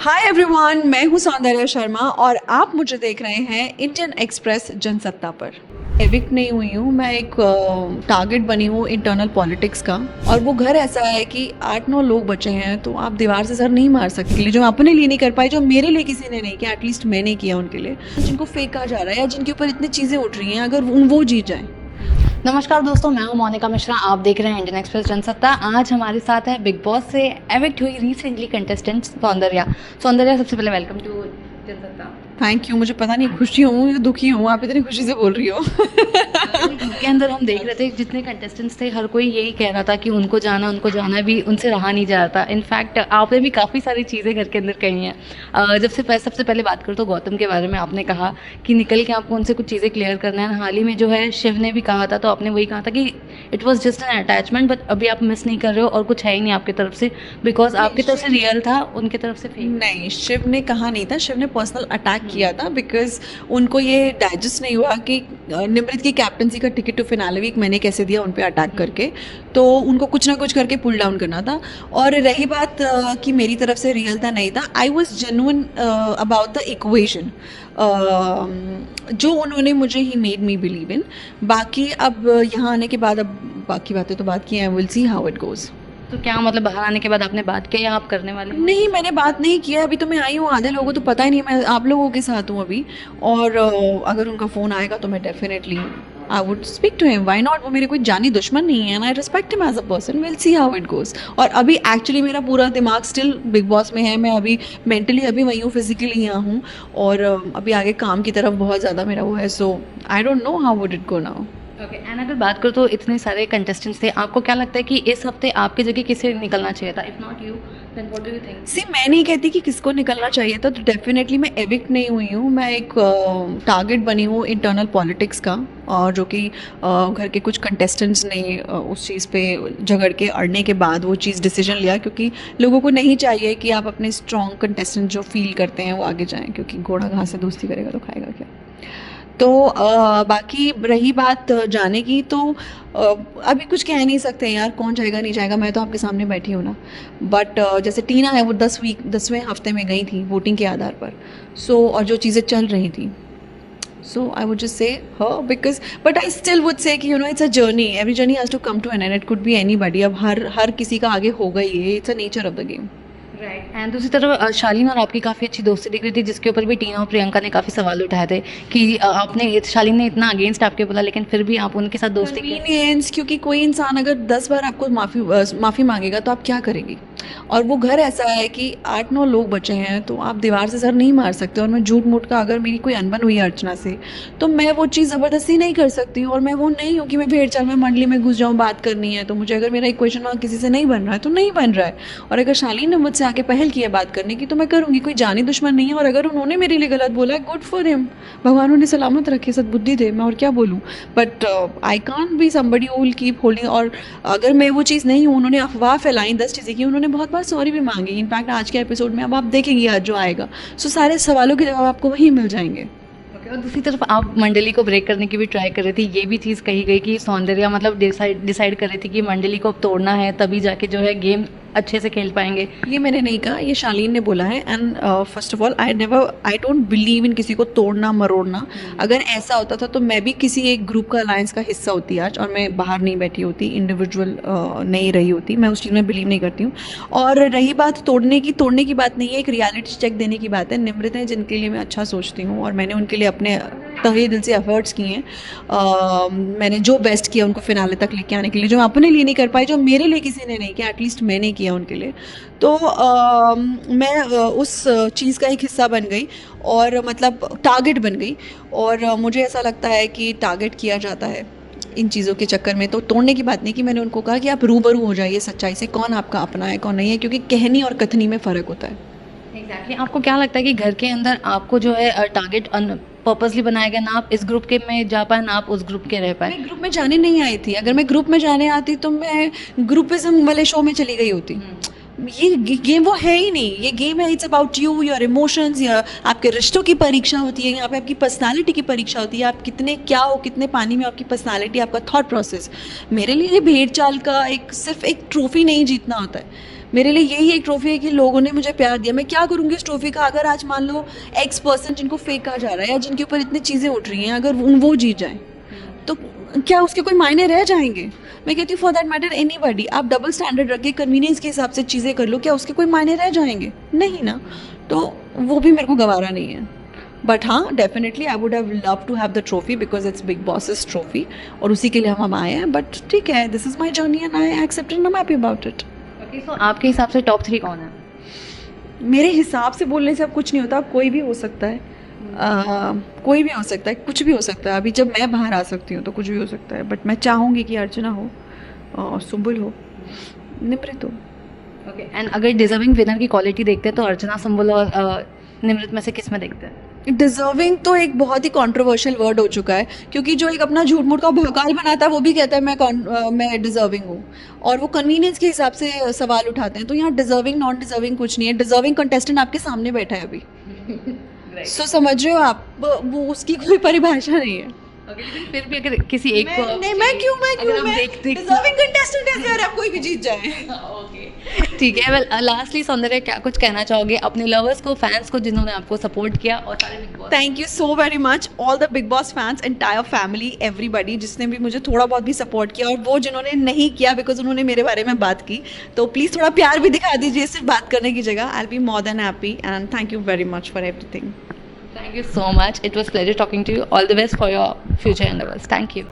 Hi everyone, मैं हूं सौंदर्या शर्मा और आप मुझे देख रहे हैं इंडियन एक्सप्रेस जनसत्ता पर। एविक्ट नहीं हुई हूँ, मैं एक टारगेट बनी हूँ इंटरनल पॉलिटिक्स का। और वो घर ऐसा है कि 8-9 लोग बचे हैं, तो आप दीवार से सर नहीं मार सकते। जो मैं अपने लिए नहीं कर पाई, जो मेरे लिए किसी ने नहीं किया, एटलीस्ट मैंने किया उनके लिए। जिनको फेंका जा रहा है या जिनके ऊपर इतनी चीज़ें उठ रही हैं, अगर वो जीत जाए। नमस्कार दोस्तों, मैं हूं मोनिका मिश्रा। आप देख रहे हैं इंडियन एक्सप्रेस जनसत्ता। आज हमारे साथ है बिग बॉस से एविक्ट हुई रिसेंटली कंटेस्टेंट सौंदर्या। सबसे पहले welcome to Jansatta. Thank you. मुझे पता नहीं खुशी हूँ या दुखी हूँ, आप इतनी खुशी से बोल रही हो। के अंदर हम देख रहे थे जितने कंटेस्टेंट्स थे, हर कोई यही कह रहा था कि उनको जाना भी उनसे रहा नहीं जा रहा था। इनफैक्ट आपने भी काफ़ी सारी चीज़ें घर के अंदर कही हैं। सबसे पहले बात करूँ तो गौतम के बारे में आपने कहा कि निकल के आपको उनसे कुछ चीज़ें क्लियर करना है। हाल ही में जो है शिव ने भी कहा था, तो आपने वही कहा था कि it was just an attachment, but अभी आप मिस नहीं कर रहे हो और कुछ है ही नहीं आपकी तरफ से, बिकॉज आपकी तरफ से रियल था, उनकी तरफ से फेक। नहीं, शिव ने कहा नहीं था, शिव ने पर्सनल अटैक किया था बिकॉज उनको ये डाइजेस्ट नहीं हुआ कि निमृत की कैप्टनसी का टिकट टू फिनाले वीक मैंने कैसे दिया उन पे अटैक करके। तो उनको कुछ ना कुछ करके पुल डाउन करना था। और रही बात कि मेरी तरफ से रियल था नहीं था, I was genuine about the equation जो उन्होंने मुझे he made me believe in. बाकी अब यहाँ आने के बाद अब बाकी बातें तो बात की हैं, will see how it goes. तो क्या मतलब बाहर आने के बाद आपने बात किया या आप करने वाले हैं? नहीं, मैंने बात नहीं किया। अभी तो मैं आई हूँ, आधे लोगों को तो पता ही नहीं, मैं आप लोगों के साथ हूँ अभी। और अगर उनका फ़ोन आएगा तो मैं definitely I would speak to him, why not. वो मेरे कोई जानी दुश्मन नहीं है and I respect him as a person. Will see how it goes. और अभी एक्चुअली मेरा पूरा दिमाग स्टिल बिग बॉस में है। मैं अभी मेंटली अभी वहीं हूँ, फिजिकली यहाँ हूँ। और अभी आगे काम की तरफ बहुत ज़्यादा मेरा वो है। So I don't know how would it go now. Okay, and अगर बात करो तो इतने सारे कंटेस्टेंट्स थे, आपको क्या लगता है कि इस हफ्ते आपकी जगह किसे निकलना चाहिए था? If not you, then what do you think? See, मैं नहीं कहती कि किसको निकलना चाहिए था, तो डेफिनेटली मैं एविक्ट नहीं हुई हूँ। मैं एक टारगेट बनी हूँ इंटरनल पॉलिटिक्स का। और जो कि घर के कुछ कंटेस्टेंट्स ने उस चीज़ पे झगड़ के अड़ने के बाद वो चीज़ डिसीजन लिया, क्योंकि लोगों को नहीं चाहिए कि आप अपने स्ट्रॉन्ग कंटेस्टेंट जो फील करते हैं वो आगे जाएं, क्योंकि घोड़ा घास से दोस्ती करेगा तो खाएगा क्या। तो बाकी रही बात जाने की, तो अभी कुछ कह नहीं सकते यार, कौन जाएगा नहीं जाएगा। मैं तो आपके सामने बैठी हूँ ना। बट जैसे टीना है, वो 10वें हफ्ते में गई थी वोटिंग के आधार पर। सो और जो चीज़ें चल रही थी, so I would just say her because but I still would say कि it's a journey, every journey has to come to an end, it could be anybody। अब हर किसी का आगे होगा ही, it's a nature of the game। Right, and दूसरी तरफ शालीन और आपकी काफ़ी अच्छी दोस्ती दिख रही थी, जिसके ऊपर भी टीना और प्रियंका ने काफ़ी सवाल उठाए थे कि आपने शालीन ने इतना अगेंस्ट आपके बोला, लेकिन फिर भी आप उनके साथ दोस्ती की। कन्वीनियंस, क्योंकि कोई इंसान अगर 10 बार आपको माफ़ी मांगेगा तो आप क्या करेंगी। और वो घर ऐसा है कि 8-9 लोग बचे हैं, तो आप दीवार से सर नहीं मार सकते। और मैं झूठ मूठ का, अगर मेरी कोई अनबन हुई है अर्चना से, तो मैं वो चीज़ ज़बरदस्ती नहीं कर सकती। और मैं वो नहीं हूँ कि मैं भेड़ चाल में मंडली में घुस जाऊँ, बात करनी है तो मुझे, अगर मेरा एक क्वेश्चन वहाँ किसी से नहीं बन रहा है तो नहीं बन रहा है। और अगर शालीन ने मुझसे आके पहल की है बात करने की, तो मैं करूँगी। कोई जानी दुश्मन नहीं है। और अगर उन्होंने मेरे लिए गलत बोला है, गुड फॉर हिम, भगवान उन्हें सलामत रखे, सद्बुद्धि दे, मैं और क्या बोलूँ। But I can't be somebody who will keep holding. और अगर मैं वो चीज़ नहीं हूँ, उन्होंने अफवाह फैलाई 10 चीज़ें की, उन्होंने बहुत बार सॉरी भी मांगी। इनफैक्ट आज के एपिसोड में अब आप देखेंगे आज जो आएगा, सो सारे सवालों के जवाब आपको वहीं मिल जाएंगे। ओके, और दूसरी तरफ आप मंडली को ब्रेक करने की भी ट्राई कर रही थी। ये भी चीज़ कही गई कि सौंदर्या मतलब डिसाइड कर रही थी कि मंडली को अब तोड़ना है, तभी जाके जो है गेम अच्छे से खेल पाएंगे। ये मैंने नहीं कहा, ये शालीन ने बोला है। And first of all I don't believe in किसी को तोड़ना मरोड़ना। अगर ऐसा होता था तो मैं भी किसी एक ग्रुप का अलायंस का हिस्सा होती आज, और मैं बाहर नहीं बैठी होती, इंडिविजुअल नहीं रही होती। मैं उस चीज़ में बिलीव नहीं करती हूँ। और रही बात तोड़ने की बात नहीं है, एक रियलिटी चेक देने की बात है। निमृत हैं जिनके लिए मैं अच्छा सोचती हूँ, और मैंने उनके लिए अपने तहे दिल से एफर्ट्स किए हैं। मैंने जो बेस्ट किया उनको फिनाले तक लेके आने के लिए, जो मैं अपने लिए नहीं कर पाई, जो मेरे लिए किसी ने नहीं किया, एटलीस्ट मैंने किया उनके लिए। तो मैं उस चीज़ का एक हिस्सा बन गई, और मतलब टारगेट बन गई। और मुझे ऐसा लगता है कि टारगेट किया जाता है इन चीज़ों के चक्कर में। तो तोड़ने की बात नहीं कि मैंने उनको कहा कि आप रूबरू हो जाइए सच्चाई से, कौन आपका अपना है कौन नहीं है, क्योंकि कहनी और कथनी में फ़र्क होता है। एग्जैक्टली, आपको क्या लगता है कि घर के अंदर आपको जो है टारगेट पर्पसली बनाया गया, ना आप इस ग्रुप के में जा पाए ना आप उस ग्रुप के रह पाए? मैं ग्रुप में जाने नहीं आई थी। अगर मैं ग्रुप में जाने आती तो मैं ग्रुपिज्म वाले शो में चली गई होती। ये गेम वो है ही नहीं। ये गेम है, it's about you, your emotions, या आपके रिश्तों की परीक्षा होती है, यहाँ पे आपकी पर्सनालिटी की परीक्षा होती है। आप कितने क्या हो, कितने पानी में आपकी पर्सनालिटी, आपका थॉट प्रोसेस। मेरे लिए भेड़ चाल का सिर्फ एक ट्रॉफी नहीं जीतना होता है। मेरे लिए यही एक ट्रॉफी है कि लोगों ने मुझे प्यार दिया। मैं क्या करूँगी इस ट्रॉफी का अगर आज मान लो एक्स पर्सन जिनको फेक कहा जा रहा है या जिनके ऊपर इतनी चीज़ें उठ रही हैं, अगर वो जीत जाए तो क्या उसके कोई मायने रह जाएंगे? मैं कहती हूँ फॉर दैट मैटर एनीबॉडी, आप डबल स्टैंडर्ड रख के कन्वीनियंस के हिसाब से चीज़ें कर लो, क्या उसके कोई मायने रह जाएंगे? नहीं ना। तो वो भी मेरे को गवारा नहीं है। बट हाँ, definitely I would have love to have the trophy because it's Bigg Boss's trophy और उसी के लिए हम आए हैं। बट ठीक है, this is my journey and I accept and I am happy about it. Okay, so आपके हिसाब से टॉप 3 कौन है? मेरे हिसाब से बोलने से अब कुछ नहीं होता, कोई भी हो सकता है। कोई भी हो सकता है, कुछ भी हो सकता है। अभी जब मैं बाहर आ सकती हूँ तो कुछ भी हो सकता है, बट मैं चाहूँगी कि अर्चना हो और सुम्बुल हो, निमृत हो। ओके, एंड अगर डिजर्विंग विनर की क्वालिटी देखते हैं तो अर्चना, सुम्बुल और निमृत में से किस में देखते हैं? डिजर्विंग तो एक बहुत ही कंट्रोवर्शियल वर्ड हो चुका है, क्योंकि जो एक अपना झूठ मूठ का भौकाल बनाता है वो भी कहता है मैं डिजर्विंग हूँ, और वो कन्वीनियंस के हिसाब से सवाल उठाते हैं। तो यहाँ डिजर्विंग नॉन डिजर्विंग कुछ नहीं है। डिजर्विंग कंटेस्टेंट आपके सामने बैठा है अभी। सो समझ रहे हो आप, वो उसकी कोई परिभाषा नहीं है। ओके, लेकिन फिर भी अगर किसी एक को अगर हम देखते डिजर्विंग कंटेस्टेंट है यार, आप कोई भी जीत जाए। ठीक है, वेल लास्टली सौंदर्य क्या कुछ कहना चाहोगे अपने लवर्स को, फैंस को जिन्होंने आपको सपोर्ट किया और सारे big boss? Thank you so very much all the big boss fans, entire family, everybody जिसने भी मुझे थोड़ा बहुत भी सपोर्ट किया, और वो जिन्होंने नहीं किया बिकॉज उन्होंने मेरे बारे में बात की, तो प्लीज़ थोड़ा प्यार भी दिखा दीजिए सिर्फ बात करने की जगह। I will be more than happy and thank you very much for everything. Thank you so much. It was pleasure talking to you. All the best for your future endeavors. Thank you.